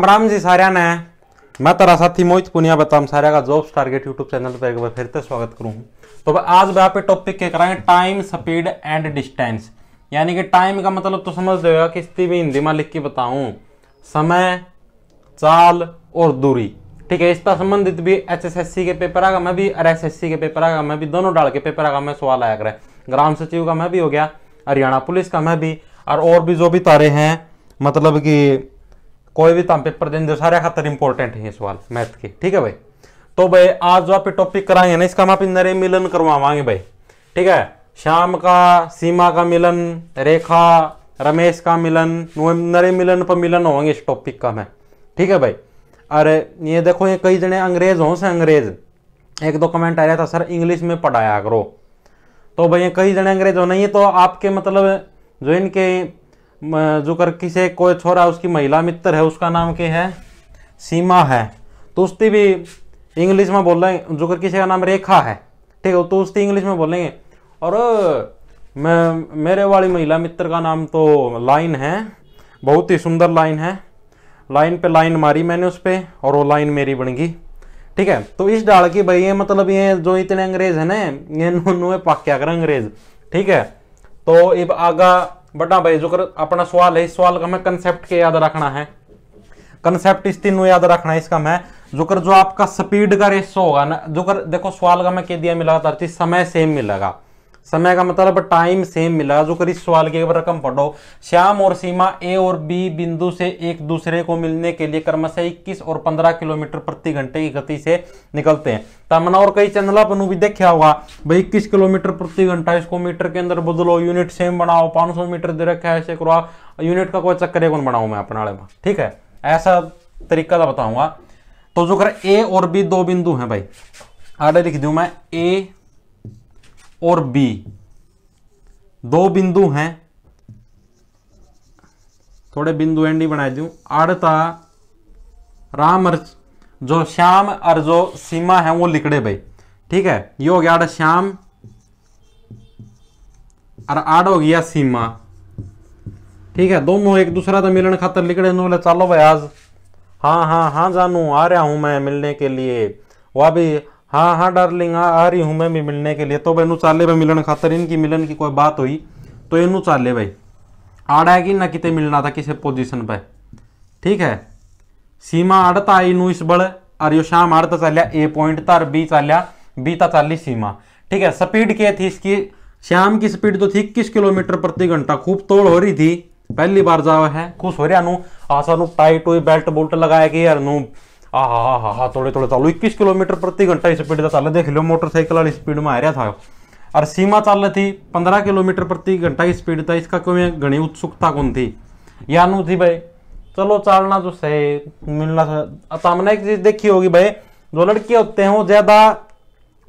राम जी साਰਿਆਂ ने मैं तेरा साथी मोहित पुनिया बताऊं सारे का जॉब्स टारगेट यूट्यूब चैनल पर एक बार फिर से स्वागत करूं। तो आज मैं आप टॉपिक के कराएंगे टाइम स्पीड एंड डिस्टेंस। यानी कि टाइम का मतलब तो समझ रहे हो कि स्थिति भी हिंदी में लिख के बताऊं, समय, चाल और दूरी। ठीक है, इसका संबंधित भी HSSC के पेपर आगा मैं भी और SSC के पेपर आगा मैं भी, दोनों डाल के पेपर आगा मैं सवाल आया करे। ग्राम सचिव का मैं भी हो गया, हरियाणा पुलिस का मैं भी, और भी जो भी तारे हैं, मतलब कि कोई भी तम पेपर देने सारे खातर इंपॉर्टेंट है ये सवाल मैथ के। ठीक है भाई, तो भाई आज जो आप टॉपिक कराएंगे ना, इसका हम आप नरे मिलन करवावांगे भाई। ठीक है, श्याम का सीमा का मिलन, रेखा रमेश का मिलन, नरे मिलन पर मिलन होंगे इस टॉपिक का मैं। ठीक है भाई, अरे ये देखो ये कई जने अंग्रेज हों से अंग्रेज, एक दो कमेंट आ रहा था सर इंग्लिश में पढ़ाया करो। तो भाई ये कई जने अंग्रेज हो नहीं, तो आपके मतलब जो इनके जो कर किसे कोई छोरा उसकी महिला मित्र है, उसका नाम क्या है, सीमा है, तो उसकी भी इंग्लिश में बोल रहे हैं। जो कर किसी का नाम रेखा है, ठीक है, तो उसकी इंग्लिश में बोलेंगे। और मेरे वाली महिला मित्र का नाम तो लाइन है, बहुत ही सुंदर लाइन है, लाइन पे लाइन मारी मैंने उस पर और वो लाइन मेरी बन गई। ठीक है, तो इस डाल की भाई ये मतलब ये जो इतने अंग्रेज है ना, ये नुए पाक्या कर अंग्रेज। ठीक है, तो अब आगा बड़ा भाई जो कर अपना सवाल है, इस सवाल का मैं कंसेप्ट के याद रखना है, कंसेप्ट इस तीनों याद रखना है इसका मैं। जो कर जो आपका स्पीड का रेशो होगा ना, जो कर देखो सवाल का मैं कह दिया मिला समय सेम मिलेगा, समय का मतलब टाइम सेम मिलेगा। जो कर इस सवाल की रकम पढ़ो, श्याम और सीमा ए और बी बिंदु से एक दूसरे को मिलने के लिए क्रमशः 21 और 15 किलोमीटर प्रति घंटे की गति से निकलते हैं। तमना और कई चैनल पर भी देखा होगा भाई 21 किलोमीटर प्रति घंटा, इसको मीटर के अंदर बदलो, यूनिट सेम बनाओ, 500 मीटर दे रखा है, ऐसे करो, यूनिट का कोई चक्कर है कौन बनाऊ मैं अपने वाले में। ठीक है, ऐसा तरीका तो बताऊंगा। तो जो कर ए और बी दो बिंदु हैं भाई, आगे लिख दूं मैं, ए और बी दो बिंदु हैं, थोड़े बिंदु एंडी बना दूं, आड़ता राम और जो श्याम और जो सीमा है वो लिखड़े भाई। ठीक है, ये हो गया आड़ श्याम और आड़ हो गया सीमा। ठीक है, दोनों एक दूसरा तो मिलने खातर लिखड़े नो, चलो भाई आज हाँ हाँ हाँ जानू आ रहा हूं मैं मिलने के लिए, वह भी हाँ हाँ डार्लिंग आ रही हूं मैं भी मिलने के लिए। तो भाई चाले भाई मिलन खातर, इनकी मिलन की कोई बात हुई तो इनू चाले भाई आड़ा है कि ना कितने मिलना था किसी पोजीशन पे। ठीक है, सीमा आड़ता आई नू इस बड़, और यो शाम आड़ता चालिया ए पॉइंट था, और बी चालिया बी ता चाली सीमा। ठीक है, स्पीड क्या थी इसकी, श्याम की स्पीड तो थी 21 किलोमीटर प्रति घंटा, खूब तोड़ हो रही थी, पहली बार जावा है, खुश हो रहा नू, आशा नू टाइट हुई बेल्ट बोल्ट लगाया कि यार नू हाँ थोड़े थोड़े चालू 21 किलोमीटर प्रति घंटा स्पीड का चाले, देख लो मोटरसाइकिल वाली स्पीड में आ रहा था। और सीमा चल रही थी 15 किलोमीटर प्रति घंटा की स्पीड था, इसका कोई घनी उत्सुकता कौन थी, या नू थी भाई चलो चालना जो सही मिलना था। हमने एक चीज देखी होगी भाई, जो लड़के होते हैं वो ज्यादा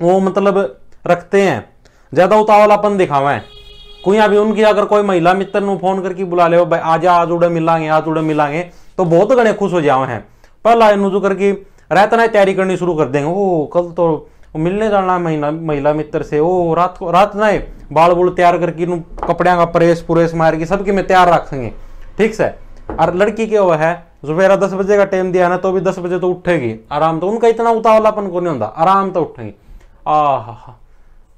वो मतलब रखते हैं, ज्यादा उतावलापन दिखावा है। कोई अभी उनकी अगर कोई महिला मित्र नु फोन करके बुला ले भाई आज उड़े मिलांगे, आज उड़े मिलांगे, तो बहुत घने खुश हो जावे हैं। पहला इन जो करके रहता ना तैयारी करनी शुरू कर देंगे, ओ कल तो मिलने जाना महिला मित्र से, ओ रात ना बाल बुल तैयार करके कपड़े का प्रेस पुरेस मार के सबके में तैयार रखेंगे। ठीक से, और लड़की के वो है सुबह 10 बजे का टाइम दिया ना, तो भी 10 बजे तो उठेगी आराम, तो उनका इतना उतावलापन को नहीं होता, आराम तो उठेगी।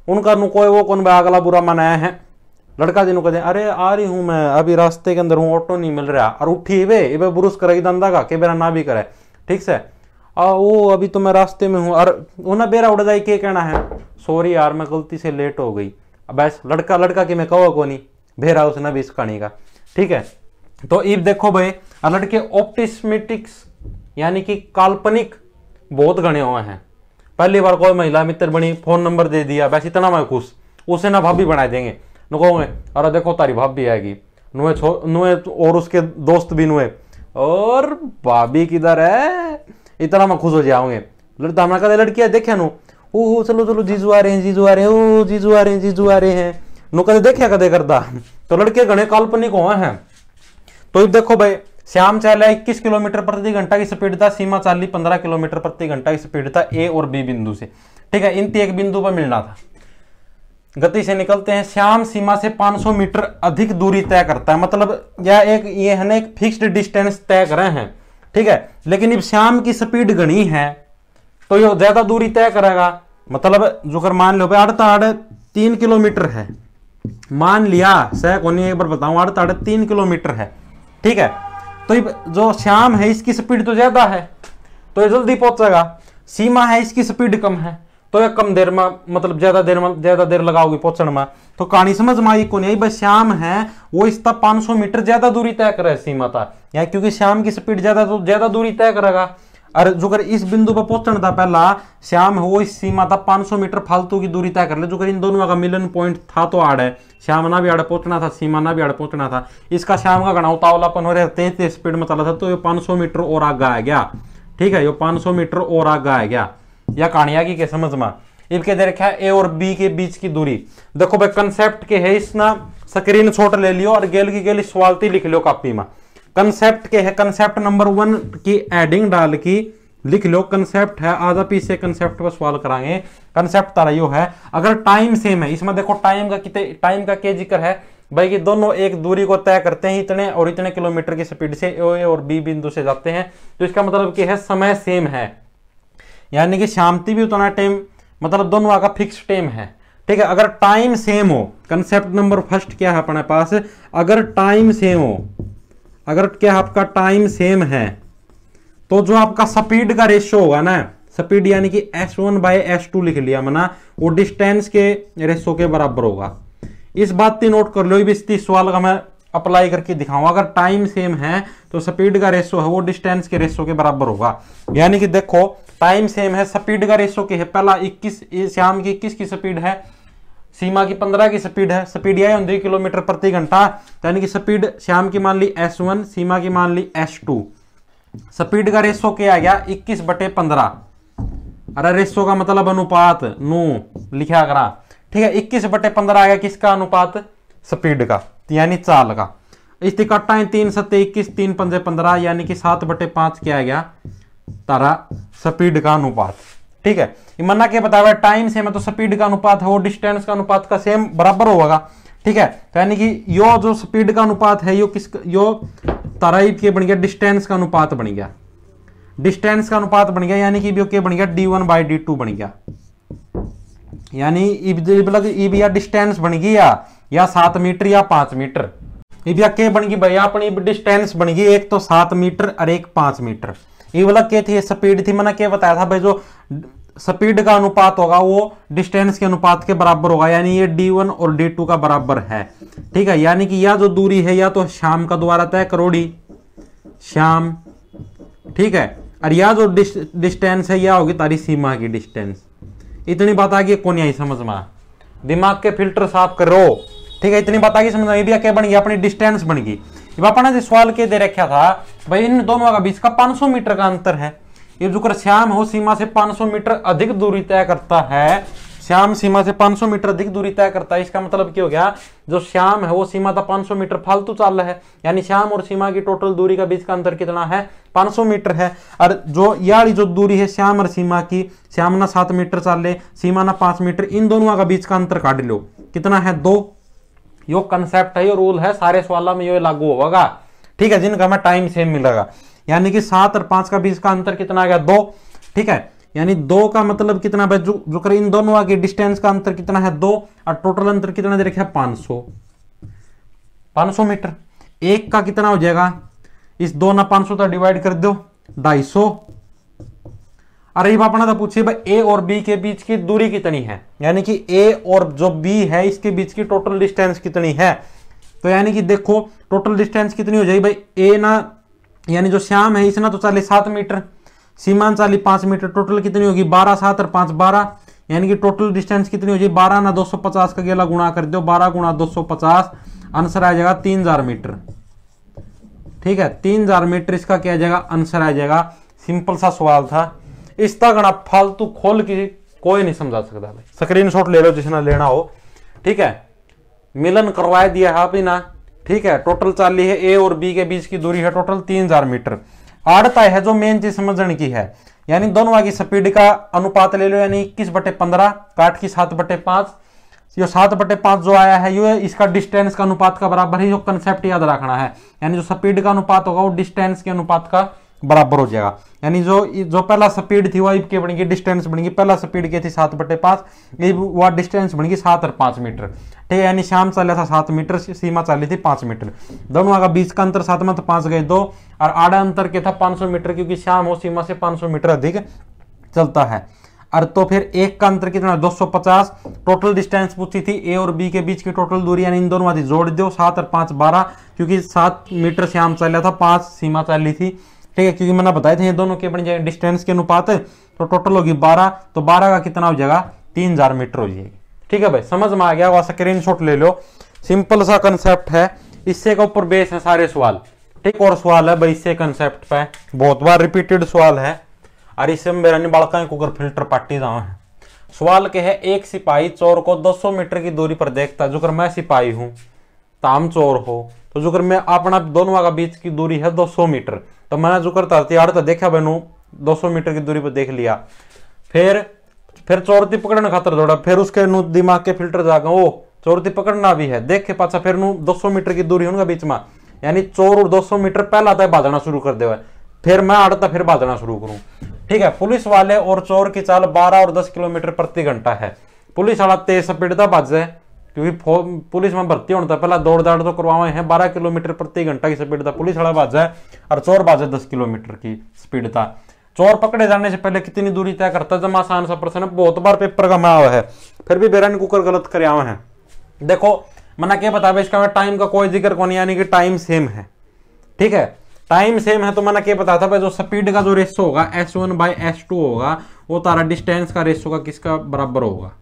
उनका नु कोई वो कौन अगला बुरा मनाया है, लड़का जी कहते अरे आ रही हूं मैं अभी रास्ते के अंदर हूँ, ऑटो नहीं मिल रहा, और उठी वे बुरुस करेगी धंधा का के बेरा ना भी करे। ठीक से, वो अभी तो मैं रास्ते में हूँ, और उन्हें बेरा उड़ जाए के कहना है, सॉरी यार मैं गलती से लेट हो गई। बस लड़का की मैं कहो को नहीं भेरा उसने भी इस कहानी का। ठीक है, तो अब देखो भाई लड़के ऑप्टिस्मिटिक्स यानी कि काल्पनिक बहुत घने हुए हैं। पहली बार कोई महिला मित्र बनी, फोन नंबर दे दिया, बस इतना मैं खुश, उसे ना भाभी बना देंगे, कहोगे अरे देखो तारी भाभी आएगी, नुए और उसके दोस्त भी नुए, और भाभी किधर है, इतना मैं खुश हो जाऊंगे। लड़का हमारा कहते लड़कियां देखे नु, ओह चलो चलो जीजू आ रहे हैं, जीजू आ रहे हैं, ओ जीजू आ रहे हैं, जीजू आ रहे हैं, नु कदे देखा कदे करता। तो लड़के घने काल्पनिक हुए हैं। तो देखो भाई श्याम चाले 21 किलोमीटर प्रति घंटा की स्पीड था, सीमा चाली 15 किलोमीटर प्रति घंटा की स्पीड था ए और बी बिंदु से। ठीक है, इन एक बिंदु पर मिलना था, गति से निकलते हैं। श्याम सीमा से 500 मीटर अधिक दूरी तय करता है, मतलब यह एक ये है ना एक फिक्स्ड डिस्टेंस तय कर रहे हैं। ठीक है। लेकिन अब श्याम की स्पीड गणी है तो ये ज्यादा दूरी तय करेगा। मतलब जो कर मान लो भाई 3 किलोमीटर है, मान लिया सह को नहीं, एक बार बताऊं 3 किलोमीटर है, ठीक है। तो जो श्याम है इसकी स्पीड तो ज्यादा है तो ये जल्दी पहुंचेगा। सीमा है इसकी स्पीड कम है तो ये कम देर में, मतलब ज्यादा देर लगाओगी पहुंचने में। तो कहानी समझ में आई को नहीं भाई, श्याम है वो इसका 500 मीटर ज्यादा दूरी तय करे सीमा था, या क्योंकि श्याम की स्पीड ज्यादा तो ज्यादा दूरी तय करेगा। और जो कर इस बिंदु पर पहुंचना था पहला श्याम है वो इस सीमा था 500 मीटर फालतू की दूरी तय कर ले। जो कर इन दोनों का मिलन पॉइंट था तो आड़ है, श्याम ना भी आड़े पहुंचना था, सीमा ना भी आड़े पहुंचना था। इसका श्याम का गणा उतावलापन हो रहा है, तेज स्पीड में चला था तो ये 500 मीटर और आगे आ गया, ठीक है। ये 500 मीटर और आगे आ गया। या कहानी आगे के समझ में इनके दे रखा है ए और बी के बीच की दूरी। देखो भाई कंसेप्ट के है, इसना स्क्रीन शॉट ले लियो और गेल की गेल सवालती लिख लो कॉपी में। कंसेप्ट के है, कंसेप्ट नंबर 1 की एडिंग डाल की लिख लो। कंसेप्ट है, आज आप इससे कंसेप्ट पर सवाल कराएंगे। कंसेप्ट तारा यो है, अगर टाइम सेम है, इसमें देखो टाइम का कितने, टाइम का क्या जिक्र है भाई कि दोनों एक दूरी को तय करते हैं इतने और इतने किलोमीटर की स्पीड से ए और बी बिंदु से जाते हैं। तो इसका मतलब क्या है, समय सेम है, यानी कि शांति भी उतना टाइम, मतलब दोनों का फिक्स टाइम है, ठीक है। अगर टाइम सेम हो, कंसेप्ट नंबर फर्स्ट क्या है अपने पास, अगर टाइम सेम हो, अगर क्या आपका टाइम सेम है तो जो आपका स्पीड का रेशियो होगा ना, स्पीड यानी कि s1/s2 लिख लिया मना, वो डिस्टेंस के रेशियो के बराबर होगा। इस बात की नोट कर लो, इस सवाल का मैं अप्लाई करके दिखाऊंगा। अगर टाइम सेम है तो स्पीड का रेशियो है वो डिस्टेंस के रेशियो के बराबर होगा। यानी कि देखो टाइम सेम है, स्पीड का रेशियो क्या है, पहला 21, श्याम की 21 की स्पीड है, सीमा की 15 की स्पीड है, स्पीड यह होती है किलोमीटर प्रति घंटा। यानी कि स्पीड श्याम की मान ली s1, सीमा की मान ली s2। स्पीड का रेशियो क्या आ गया 21/15। अरे रेशियो का मतलब अनुपात नो लिखा करा, ठीक है। 21/15 आ गया किसका अनुपात, स्पीड का, यानी चाल का। इसकी कट्टा है 3 7 21, 3 5 15, यानी कि 7/5 क्या आ गया तारा स्पीड का अनुपात, ठीक है। मना क्या बताया, टाइम सेम है तो स्पीड का अनुपात है वो डिस्टेंस का अनुपात का सेम बराबर होगा, ठीक है। तो यानी कि यो जो स्पीड का अनुपात है यो यो तारा के बन गया डिस्टेंस का अनुपात बन गया, डिस्टेंस का अनुपात बन गया, यानी कि यो क्या बन गया d1/d2 बन गया। यानी इब या डिस्टेंस बन गई या 7 मीटर या 5 मीटर। इब या क्या बन गई भैया अपनी डिस्टेंस बन गई, एक तो 7 मीटर और एक 5 मीटर। ये वाला क्या थी, स्पीड थी, मैंने क्या बताया था भाई, जो स्पीड का अनुपात होगा वो डिस्टेंस के अनुपात के बराबर होगा, यानी ये d1 और d2 का बराबर है, ठीक है। यानी कि यह जो दूरी है या तो श्याम का द्वारा तय करोड़ी श्याम, ठीक है, और यह जो डिस्टेंस है यह होगी तारी सीमा की डिस्टेंस। इतनी बात आ गई कौन आई समझ में, दिमाग के फिल्टर साफ करो, ठीक है। इतनी बात आ गई समझ में, क्या बन गई अपनी डिस्टेंस बन गई। अपना जो सवाल के दे रखा था भाई इन दोनों का बीच का 500 मीटर का अंतर है। ये जो कर श्याम हो सीमा से 500 मीटर अधिक दूरी तय करता है, श्याम सीमा से 500 मीटर अधिक दूरी तय करता है। इसका मतलब क्या हो गया, जो श्याम है वो सीमा था 500 मीटर फालतू चाल रहा है, यानी श्याम और सीमा की टोटल दूरी का बीच का अंतर कितना है 500 मीटर है। और जो यारी जो दूरी है श्याम और सीमा की, श्याम ना 7 मीटर चाल ले, सीमा ना 5 मीटर, इन दोनों का बीच का अंतर काट लो कितना है 2। यो कंसेप्ट है, यो रूल है, सारे सवालों में यो लागू होगा, ठीक है, जिनका हमें टाइम सेम मिलेगा। यानी कि 7 और 5 का बीच का अंतर कितना आ गया 2, ठीक है। यानी 2 का मतलब कितना भाई, जो कर इन दोनों आगे डिस्टेंस का अंतर कितना है 2 और टोटल अंतर कितना दे रखा है 500 मीटर। एक का कितना हो जाएगा, इस 2 ना 500 तो डिवाइड कर दो 250। अरे ये अपना तो पूछिए भाई ए और बी के बीच की दूरी कितनी है, यानी कि ए और जो बी है इसके बीच की टोटल डिस्टेंस कितनी है। तो यानी कि देखो टोटल डिस्टेंस कितनी हो जाएगी भाई, ए ना यानी जो श्याम है इसना तो चाले 7 मीटर, सीमान चाली 5 मीटर, टोटल कितनी होगी 12, 7 और 5 12, यानी कि टोटल डिस्टेंस कितनी हो जाएगी 12 ना 250 का गेला गुणा कर दो, 12 गुणा 250, आंसर आ जाएगा 3000 मीटर, ठीक है। 3000 मीटर इसका क्या आ जाएगा आंसर आ जाएगा। सिंपल सा सवाल था, इसका गणा फालतू खोल के कोई नहीं समझा सकता भाई, स्क्रीनशॉट ले लो जिसने लेना हो, ठीक है। मिलन करवा दिया है आप ही ना, ठीक है। टोटल चाली है ए और बी के बीच की दूरी है टोटल 3000 मीटर। आड़ता है जो मेन चीज समझने की है, यानी दोनों की स्पीड का अनुपात ले लो, यानी 21/15 काट की 7/5, ये 7/5 जो आया है ये इसका डिस्टेंस का अनुपात का बराबर है। जो कंसेप्ट याद रखना है, यानी जो स्पीड का अनुपात होगा वो डिस्टेंस के अनुपात का बराबर हो जाएगा। यानी जो पहला स्पीड थी वो के बनेगी डिस्टेंस बनेगी, पहला स्पीड क्या थी 7/5, वो डिस्टेंस बनेगी 7 और 5 मीटर। ठीक है, यानी श्याम चला था 7 मीटर, सीमा चली थी 5 मीटर। दोनों का बीच का अंतर 7 में तो 5 गए 2, और आधा अंतर क्या था 500 मीटर, क्योंकि श्याम हो सीमा से 500 मीटर अधिक चलता है। और तो फिर एक का अंतर कितना 250। टोटल डिस्टेंस पूछी थी ए और बी के बीच की टोटल दूरी, यानी इन दोनों वाली जोड़ दो, 7 और 5 12, क्योंकि 7 मीटर श्याम चल रहा था, 5 सीमा चल रही थी। ठीक है, क्योंकि मैंने बताया था ये दोनों के बन जाएंगे डिस्टेंस के अनुपात, तो टोटल होगी 12, तो 12 का कितना हो जाएगा 3000 मीटर हो जाएगी। ठीक है भाई, समझ में आ गया, वहां स्क्रीनशॉट ले लो। सिंपल सा कंसेप्ट है, इससे के ऊपर बेस है सारे सवाल। ठीक, और सवाल है भाई इससे कंसेप्ट पे, बहुत बार रिपीटेड सवाल है, और इससे मेरा नहीं बालका कुकर फिल्टर पार्टी जाओ है। सवाल के है, एक सिपाही चोर को 200 मीटर की दूरी पर देखता है। जो कर मैं सिपाही हूं ताम चोर हो, तो जो कर मैं अपना दोनों का बीच की दूरी है 200 मीटर, तो मैंने जो करता तो देखा मैनू 200 मीटर की दूरी पर देख लिया। फिर चोरती पकड़ने खातर दौड़ा, फिर उसके दिमाग के फिल्टर जागा ओ चोरती पकड़ना भी है, देख के पाछा फिर 200 मीटर की दूरी उनका बीच में, यानी चोर और 200 मीटर पहला तय बाजना शुरू कर दे, फिर मैं अड़ता फिर बाजना शुरू करूं। ठीक है, पुलिस वाले और चोर की चाल 12 और 10 किलोमीटर प्रति घंटा है। पुलिस वाला तेज स्पीड था बाजे, क्योंकि पुलिस में भर्ती होता पहला दौड़ दाड़ तो करवाए हैं, 12 किलोमीटर प्रति घंटा की स्पीड था पुलिस वाला बाजा, और चोर बाजा 10 किलोमीटर की स्पीड था। चोर पकड़े जाने से पहले कितनी दूरी तय करता, जमा आसान सा प्रश्न है, बहुत बार पेपर का मैं है, फिर भी बेरन कुकर गलत कर आवे हैं। देखो मना क्या बता, इसका टाइम का कोई जिक्र कौन, यानी कि टाइम सेम है। ठीक है, टाइम सेम है, तो मैंने क्या बताया था भाई, जो स्पीड का जो रेशो होगा S1/S2 होगा, वो तारा डिस्टेंस का रेशो का किसका बराबर होगा।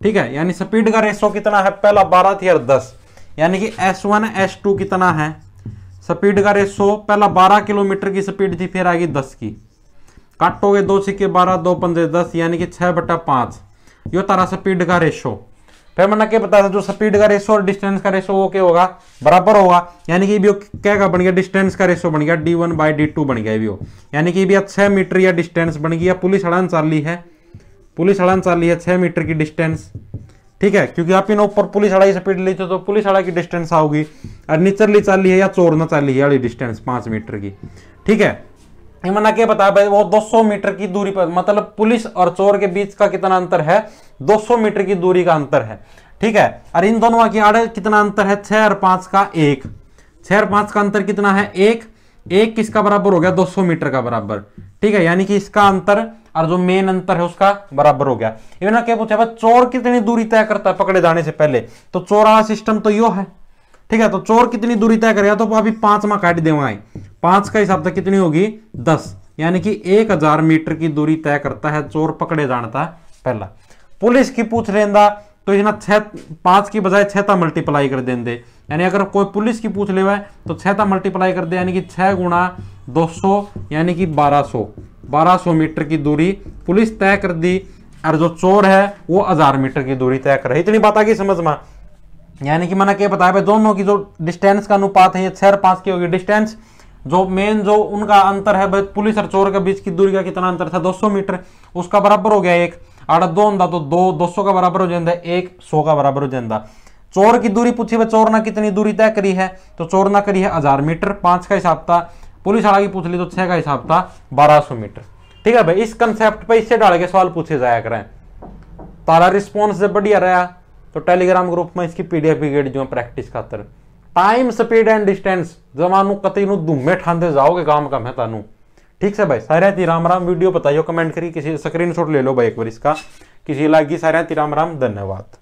ठीक है, यानी स्पीड का रेशो कितना है, पहला 12 थी और 10, यानी कि S1/S2 कितना है, स्पीड का रेशो पहला 12 किलोमीटर की स्पीड थी, फिर आएगी 10 की, काटोगे 2 सिक्के 12, 2 पंजे 10, यानी कि 6/5, यो तारा स्पीड का रेशो। फिर मैंने क्या बताया था, जो स्पीड का रेशो और डिस्टेंस का रेशो वो क्या होगा, बराबर होगा, यानी कि भी क्या बन गया, डिस्टेंस का रेशो बन गया D1/D2 बन गया भी, यानी कि भी 6 मीटर या डिस्टेंस बन गया। पुलिस अड़ान चाली है 6 मीटर की डिस्टेंस। ठीक है, क्योंकि आप इन ऊपर पुलिस अड़ा स्पीड ली तो पुलिस अड़ा की डिस्टेंस आओगी, और नीचरली चाली है या चोर न चाली है वाली डिस्टेंस 5 मीटर की। ठीक है, मैंने क्या बताया भाई, वो 200 मीटर की दूरी पर, मतलब पुलिस और चोर के बीच का कितना अंतर है, 200 मीटर की दूरी का अंतर है। ठीक है, और इन दोनों की आड़े कितना अंतर है, 6 और 5 का 1, 6 और 5 का अंतर कितना है 1 किसका बराबर हो गया 200 मीटर का बराबर। ठीक है, यानी कि इसका अंतर और जो मेन अंतर है उसका बराबर हो गया। इन्होंने क्या पूछा भाई, चोर कितनी दूरी तय करता है पकड़े जाने से पहले, तो चोर वाला सिस्टम तो यो है। ठीक है, तो चोर कितनी दूरी तय करेगा, तो अभी 5 में काट देंगे, 5 का हिसाब से कितनी होगी 10, यानी कि 1000 मीटर की दूरी तय करता है चोर पकड़े जानता है पहला। पुलिस की पूछ लेंदा तो इतना 5 की बजाय 6 मल्टीप्लाई कर देंगे, यानी अगर कोई पुलिस की पूछ ले तो 6 मल्टीप्लाई कर दे, यानी कि 6 गुणा 200 यानी कि 1200 मीटर की दूरी पुलिस तय कर दी, और जो चोर है वो 1000 मीटर की दूरी तय कर रही। इतनी बात आ गई समझ में, यानी कि मैंने क्या बताया भाई, दोनों की जो डिस्टेंस का अनुपात है ये 6 और 5 की होगी। डिस्टेंस जो मेन जो उनका अंतर है भाई, पुलिस और चोर के बीच की दूरी का कितना अंतर था 200 मीटर, उसका बराबर हो गया 1, आड़ा 2 होता तो 200 का बराबर हो जाता, 1 100 का बराबर हो जाता। चोर की दूरी पूछी भाई, चोर ने कितनी दूरी तय करी है, तो चोर ने करी है 1000 मीटर, 5 का हिसाब था, पुलिस वाला की पूछ ली तो 6 का हिसाब था 1200 मीटर। ठीक है भाई, इस कंसेप्ट पे इससे डाल के सवाल पूछे जाया करें, तारा रिस्पॉन्स से बढ़िया रहा तो टेलीग्राम ग्रुप में इसकी PDF की गेट जो प्रैक्टिस खातर टाइम स्पीड एंड डिस्टेंस जमानू कतई नु धूमे ठांदे जाओगे काम का मैं तानू। ठीक से भाई, सारे राम राम। वीडियो बताइयो कमेंट करी, किसी स्क्रीनशॉट ले लो भाई एक बार इसका, किसी लागी सारे राम राम। धन्यवाद।